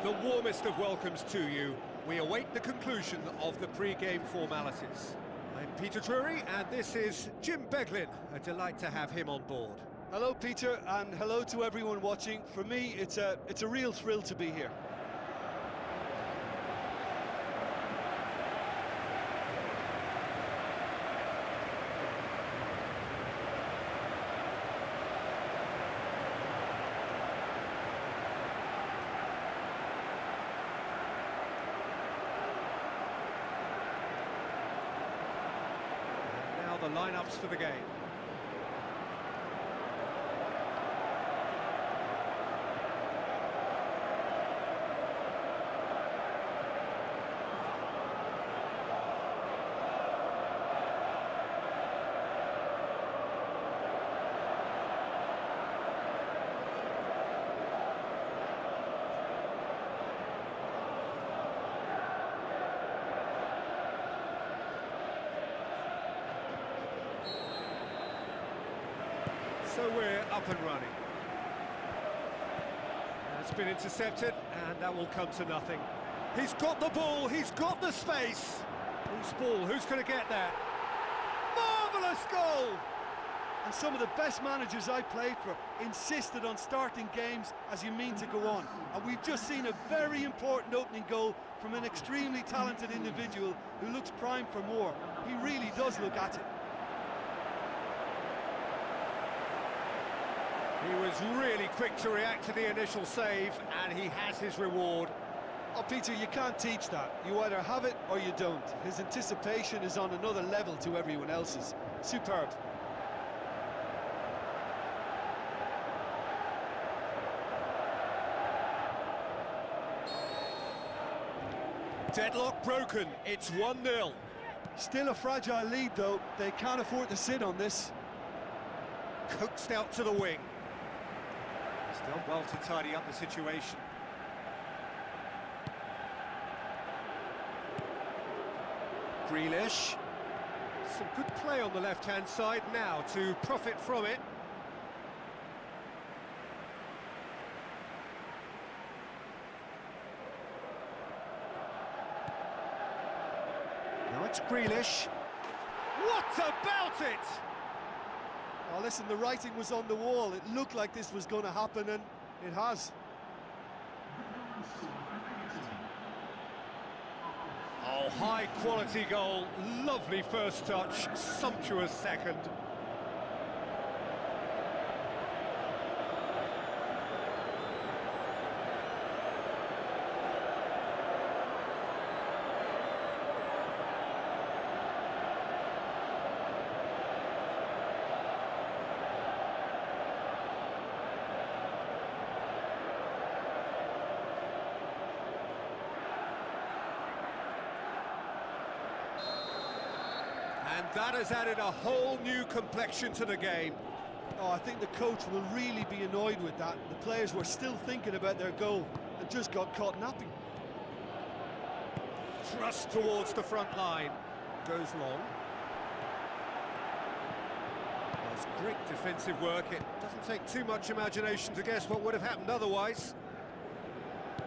The warmest of welcomes to you. We await the conclusion of the pre-game formalities. I'm Peter Drury, and this is Jim Beglin. A delight to have him on board. Hello, Peter, and hello to everyone watching. For me, it's a real thrill to be here. The lineups for the game. So we're up and running. It's been intercepted, and that will come to nothing. He's got the ball, he's got the space. Whose ball, who's going to get that? Marvellous goal! And some of the best managers I played for insisted on starting games as you mean to go on. And we've just seen a very important opening goal from an extremely talented individual who looks primed for more. He really does look at it. He was really quick to react to the initial save, and he has his reward. Oh, Peter, you can't teach that. You either have it or you don't. His anticipation is on another level to everyone else's. Superb. Deadlock broken, it's 1-0. Still a fragile lead, though. They can't afford to sit on this. Coaxed out to the wing. Done well to tidy up the situation. Grealish. Some good play on the left-hand side now to profit from it. Now it's Grealish. What about it? Oh, listen, the writing was on the wall. It looked like this was going to happen, and it has. Oh, high-quality goal. Lovely first touch, sumptuous second. And that has added a whole new complexion to the game. Oh, I think the coach will really be annoyed with that. The players were still thinking about their goal and just got caught napping. Thrust towards the front line. Goes long. That's great defensive work. It doesn't take too much imagination to guess what would have happened otherwise.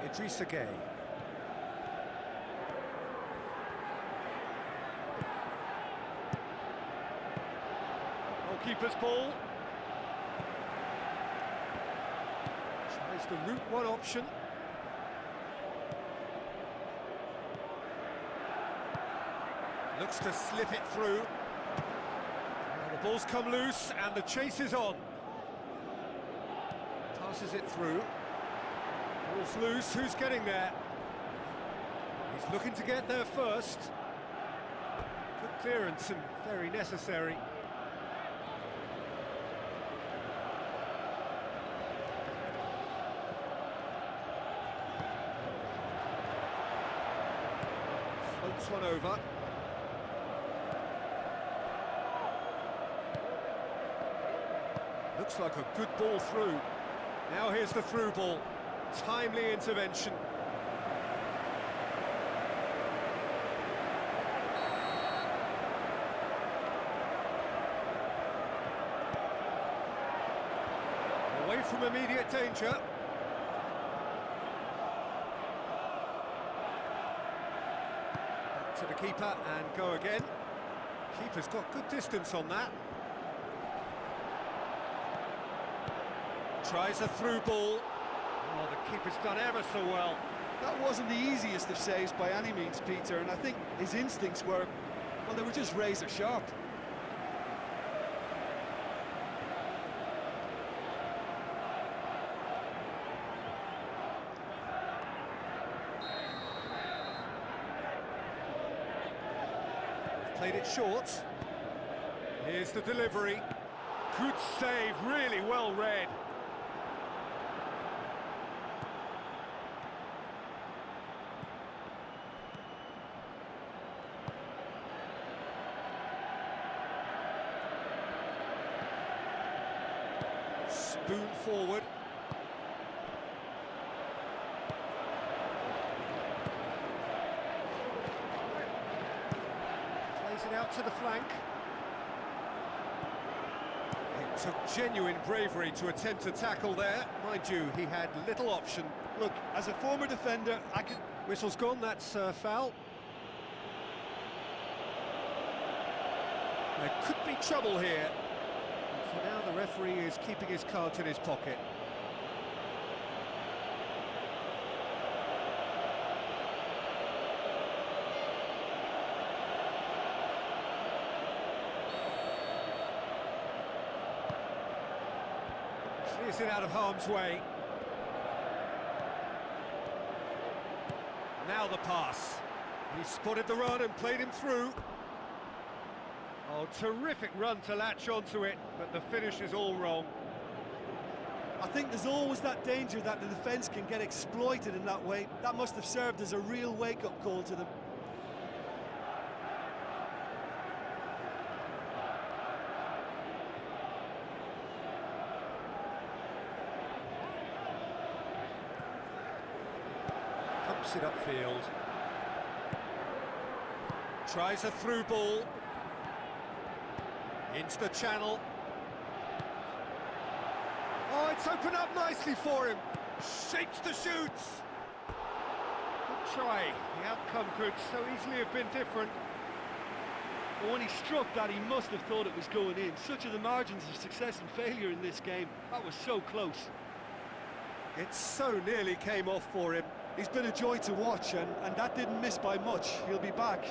Idrissa Gueye. Keeper's ball. Tries the route one option. Looks to slip it through. Now the ball's come loose and the chase is on. Passes it through. Ball's loose, who's getting there? He's looking to get there first. Good clearance and very necessary. Floats one over. Looks like a good ball through. Now here's the through ball. Timely intervention. Away from immediate danger. to the keeper and go again. Keeper's got good distance on that. Tries a through ball. Oh, the keeper's done ever so well. That wasn't the easiest of saves by any means, Peter, and I think his instincts were, well, they were just razor sharp. Played it short. Here's the delivery. Good save, really well read. Spoon forward. Plays it out to the flank. It took genuine bravery to attempt to tackle there. Mind you, he had little option. Look, as a former defender, I can... Whistle's gone, that's foul. There could be trouble here. And for now, the referee is keeping his cards in his pocket. Clears it out of harm's way. Now the pass. He spotted the run and played him through. Oh, terrific run to latch onto it, but the finish is all wrong. I think there's always that danger that the defence can get exploited in that way. That must have served as a real wake-up call to them. Pumps it upfield. Tries a through ball. Into the channel. Oh, it's opened up nicely for him. Shapes the shoots. Good try. The outcome could so easily have been different. But when he struck that, he must have thought it was going in. Such are the margins of success and failure in this game. That was so close. It so nearly came off for him. He's been a joy to watch, and that didn't miss by much. He'll be back.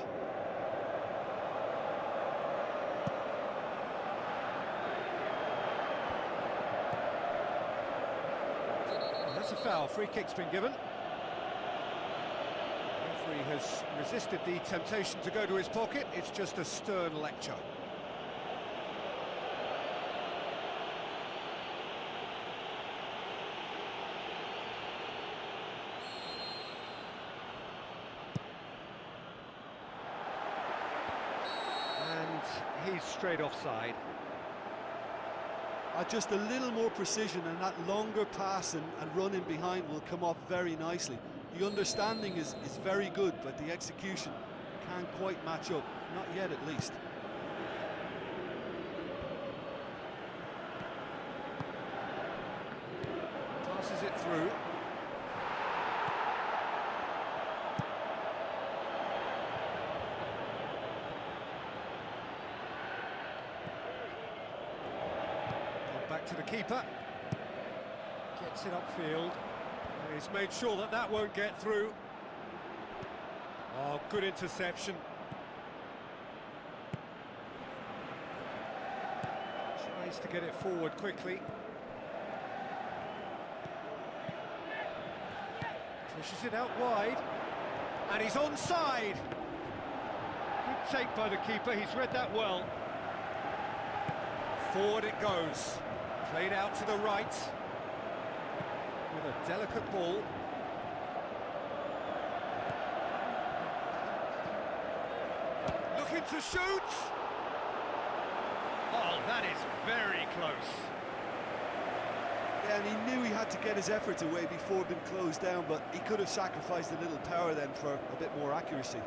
That's a foul. Free kick's been given. The referee has resisted the temptation to go to his pocket. It's just a stern lecture. And he's straight offside. Just a little more precision, and that longer pass and run in behind will come off very nicely. The understanding is very good, but the execution can't quite match up. Not yet, at least. Passes it through. Back to the keeper. Gets it upfield. He's made sure that that won't get through. Oh, good interception. Tries to get it forward quickly. Pushes it out wide. And he's onside. Good take by the keeper, he's read that well. Forward it goes. Played out to the right. With a delicate ball. Looking to shoot! Oh, that is very close. Yeah, and he knew he had to get his efforts away before being closed down, but he could have sacrificed a little power then for a bit more accuracy.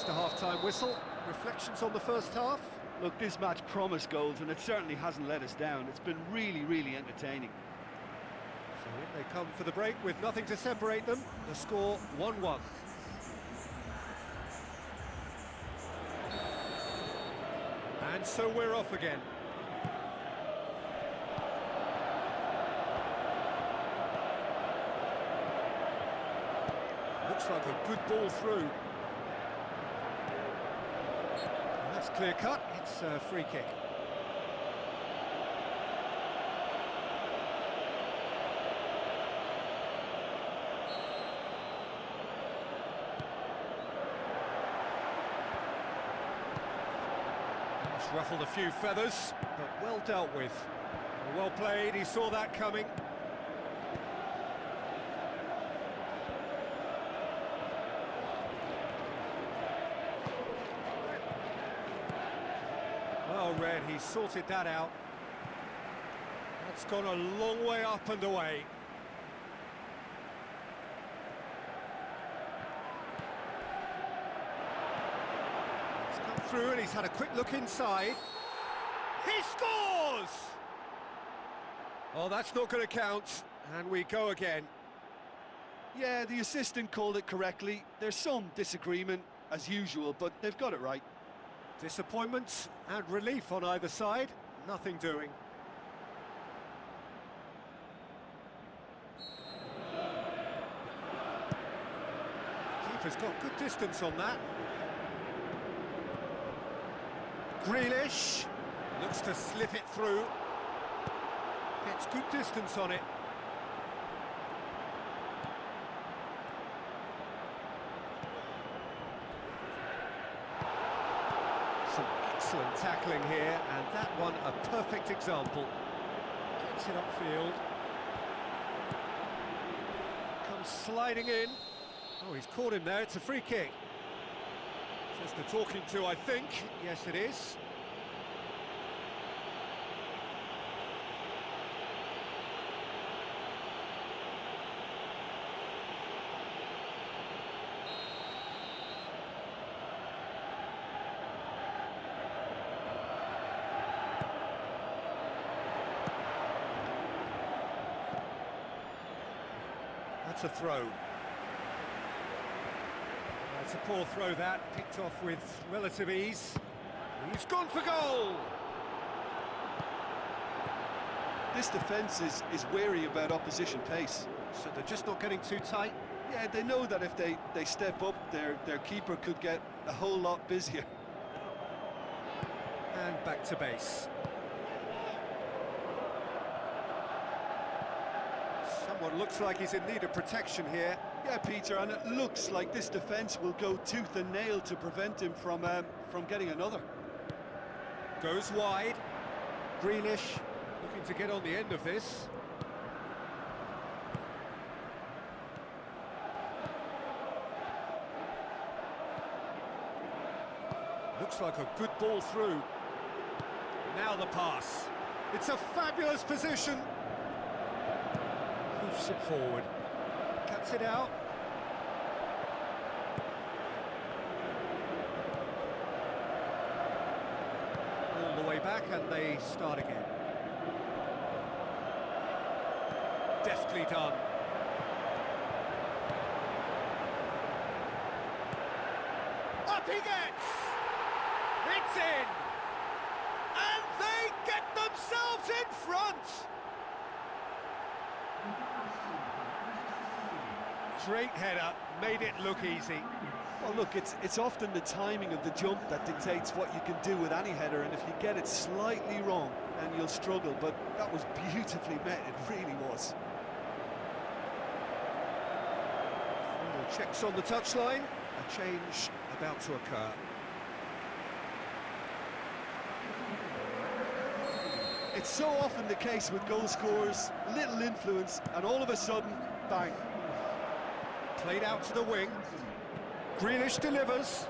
Just a half-time whistle. Reflections on the first half? Look, this match promised goals, and it certainly hasn't let us down. It's been really, really entertaining. So in they come for the break with nothing to separate them. The score 1-1. And so we're off again. Looks like a good ball through. That's clear cut, it's a free kick. He's ruffled a few feathers, but well dealt with. Well played, he saw that coming. Well read, he sorted that out. That's gone a long way up and away. He's come through and he's had a quick look inside. He scores! Oh, that's not going to count, and we go again. Yeah, the assistant called it correctly. There's some disagreement, as usual, but they've got it right. Disappointment and relief on either side, nothing doing. Keeper's got good distance on that. Grealish looks to slip it through. Gets good distance on it. Some excellent tackling here, and that one a perfect example. Gets it upfield. Comes sliding in. Oh, he's caught him there, it's a free kick. Just a talking to, I think. Yes, it is. That's a throw. That's a poor throw that, picked off with relative ease. He's gone for goal! This defence is wary about opposition pace. So they're just not getting too tight? Yeah, they know that if they step up, their keeper could get a whole lot busier. And back to base. Someone looks like he's in need of protection here. Yeah, Peter, and it looks like this defence will go tooth and nail to prevent him from getting another. Goes wide. Grealish looking to get on the end of this. Looks like a good ball through. Now the pass. It's a fabulous position. Hoofs it forward. Cuts it out. All the way back and they start again. Deftly done. Up he gets! It's in! And they get themselves in front! Great header, made it look easy. Well, look, it's often the timing of the jump that dictates what you can do with any header, and if you get it slightly wrong, then you'll struggle, but that was beautifully met, it really was. Final checks on the touchline, a change about to occur. It's so often the case with goal scorers, little influence, and all of a sudden, bang. Played out to the wing. Grealish delivers.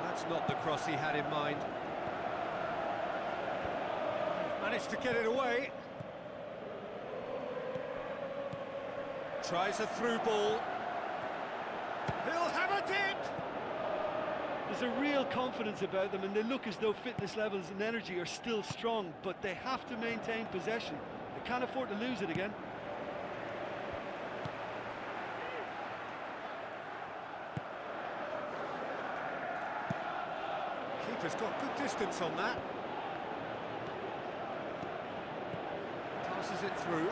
That's not the cross he had in mind. Managed to get it away. Tries a through ball. He'll have a dip! There's a real confidence about them, and they look as though fitness levels and energy are still strong, but they have to maintain possession. They can't afford to lose it again. Keeper's got good distance on that. Passes it through.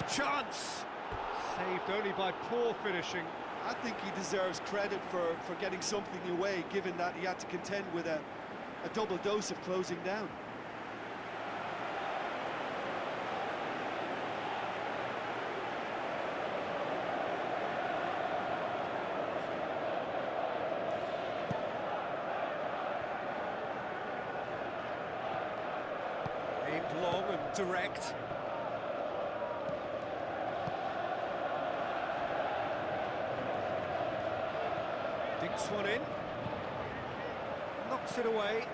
Chance! Saved only by poor finishing. I think he deserves credit for getting something away, given that he had to contend with a double dose of closing down. Aimed long and direct. Dinks one in. Knocks it away.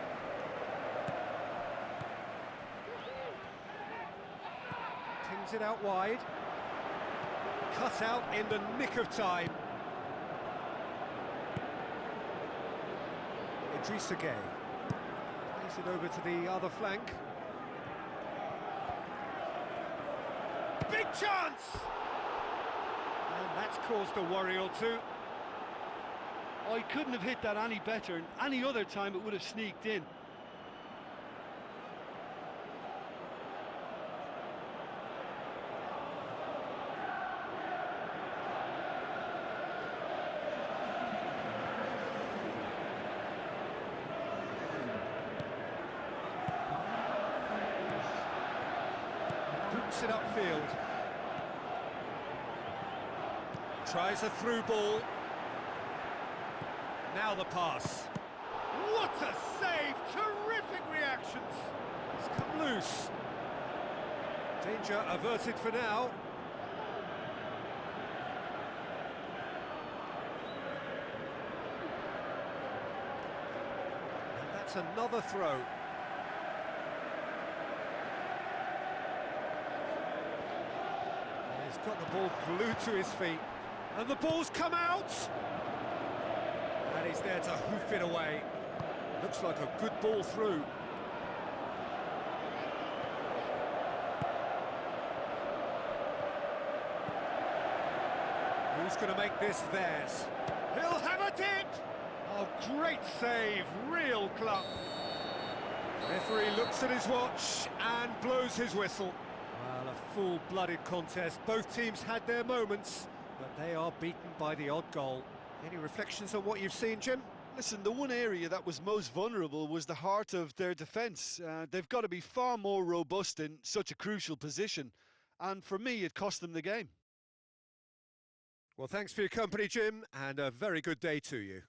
Pings it out wide. Cut out in the nick of time. Idrissa Gueye plays it over to the other flank. Big chance! And that's caused a worry or two. Oh, he couldn't have hit that any better, and any other time it would have sneaked in. Boots it upfield. Tries a through ball. Now the pass. What a save! Terrific reactions. It's come loose. Danger averted for now. And that's another throw. He's got the ball glued to his feet. And the ball's come out! And he's there to hoof it away. Looks like a good ball through. Who's going to make this theirs? He'll have a dip! Oh, great save, real club. Referee looks at his watch and blows his whistle. Well, a full-blooded contest. Both teams had their moments, but they are beaten by the odd goal. Any reflections on what you've seen, Jim? Listen, the one area that was most vulnerable was the heart of their defence. They've got to be far more robust in such a crucial position, and for me it cost them the game. Well, thanks for your company, Jim, and a very good day to you.